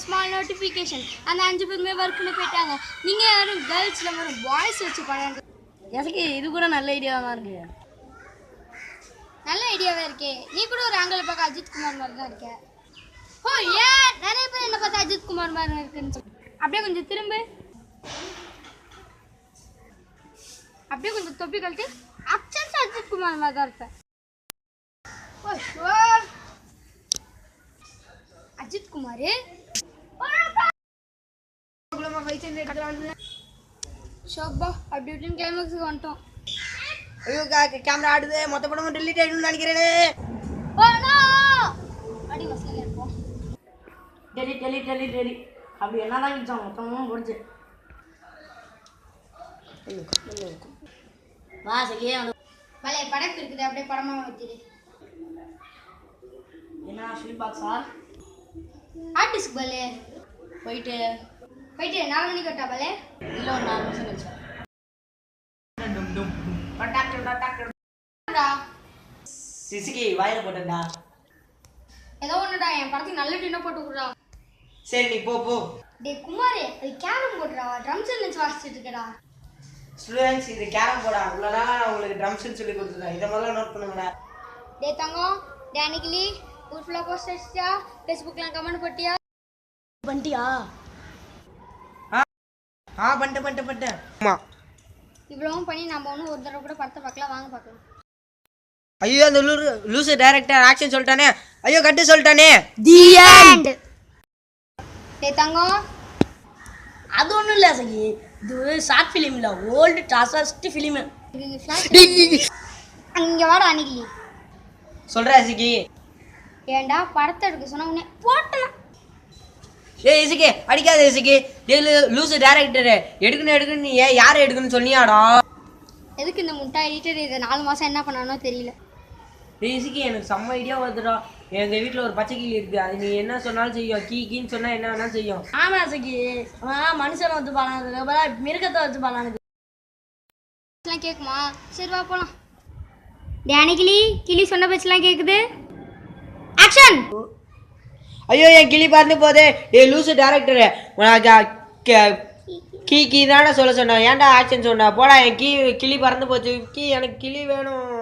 Small notification அந்த 5 பேருமே ஒர்க்குன்னு போயிட்டாங்க. நீங்கள் யாரும் கேர்ள்ஸில் வரும் பாய்ஸ் வச்சு பண்ணுறது எனக்கு இது கூட நல்ல ஐடியாவாக தான் இருக்கு. நல்ல ஐடியாவே இருக்கே. நீ கூட ஒரு ஆங்கிள் பார்க்க அஜித் குமார் மாதிரி தான் இருக்க. ஓ ஏன் நிறைய பேர் என்ன பார்த்தா அஜித் குமார் மாதிரி இருக்குன்னு சொல்லி அப்படியே கொஞ்சம் திரும்ப அப்படியே கொஞ்சம் தொப்பி கழித்து அச்சன் அஜித் குமார் மாதிரி தான் இருப்பேன். ஓ ஷுவர் அஜித் குமார் ஷோபா அப்படி இப்படின்னு கிளைமேக்ஸுக்கு வந்துட்டோம். ஐயோ கேமரா ஆடுது, மொத்த படமும் டெலிட் ஆயிடும்னு நினைக்கிறேனே. ஓ நோ அடி மசல இருப்போம். டெலிட் அப்படி என்னதான் கிச்சான் மொத்தமும் போடுச்சு. வா சகியே பழைய படக்கு இருக்குது அப்படியே படமா வச்சிரு. என்ன ஷூட் பாக்ஸா ஆர்டிஸ்ட் பலே போயிட்டு 4 மணிக்கு விட்டா பலே இல்லை ஒரு 4 நிமிஷம் கழிச்சு சிசிக்கு வாயில போட்டா ஏதோ ஒண்ணுடா என் படத்துக்கு நல்ல டின்ன போட்டு விடுறா. சரி நீ போ. டேய் குமாரே அது கேரம் போடுறா ட்ரம்ஸ் நினைச்சு வாசிச்சிட்டு இருக்கடா. ஸ்டூடெண்ட்ஸ் இது கேரம் போர்டா, இவ்வளோ நாளாக நான் உங்களுக்கு ட்ரம்ஸ்ன்னு சொல்லி கொடுத்துருக்கேன். இதை முதல்ல நோட் பண்ணுங்கடா. டேய் தங்கம் டேனிக்கிலி ஊர் ஃபுல்லாக போஸ்ட் அடிச்சியா ஃபேஸ்புக்கில் கமெண்ட் போட்டியா பண்ணிட்டியா? பண்ணிட்டேன். ஆமாம் இவ்வளவும் பண்ணி நம்ம ஒன்றும் ஒரு தடவை கூட படத்தை பார்க்கலாம். வாங்க பார்க்கலாம். ஐயோ அந்த லூசு டைரக்டர் ஆக்ஷன் சொல்லிட்டானே. ஐயோ கட்டு சொல்லிட்டானே. The end. டேய் தங்கம் அது ஒன்றும் இல்லை சகி, இது ஷார்ட் ஃபிலிம் இல்லை, ஓல்டு டாஸ்ட் ஃபிலிமு. அங்கே வாடா அன்னைக்கு சொல்கிறா இசுக்கி. ஏண்டா படத்தை எடுக்க சொன்ன உடனே போட்டலாம். ஏய் இசுக்கி அடிக்காத இசுக்கி. லூசு டைரக்டரு எடுக்கணும் நீ ஏன் யாரை எடுக்கணும்னு சொன்னியாடா? எதுக்கு இந்த முட்டா எடிட்டர் இதை 4 மாதம் என்ன பண்ணானோ தெரியல. ஏய் இசுக்கி எனக்கு செம்ம ஐடியா வருதுடா. எங்கள் வீட்டில் ஒரு பச்சை கிளி இருக்குது, அது நீ என்ன சொன்னாலும் செய்யும். கீன்னு சொன்னால் என்ன வேணாலும் செய்யும். ஆமாம் இசுக்கி, மனுஷனை வச்சு பாலானது மிருகத்தை வச்சு பாலானது கேட்குமா? சரி வா போகலாம். டேனிக்கிளி கிளி சொன்ன பேச்செல்லாம் கேட்குது. ஆக்ஷன். ஐயோ என் கிளி பறந்து போதே. ஏய் லூசு டைரக்டரு கீ தானே சொல்ல சொன்னேன், ஏன்டா ஆக்ஷன் சொன்ன? போடா என் கிளி பறந்து போச்சு. எனக்கு கிளி வேணும்.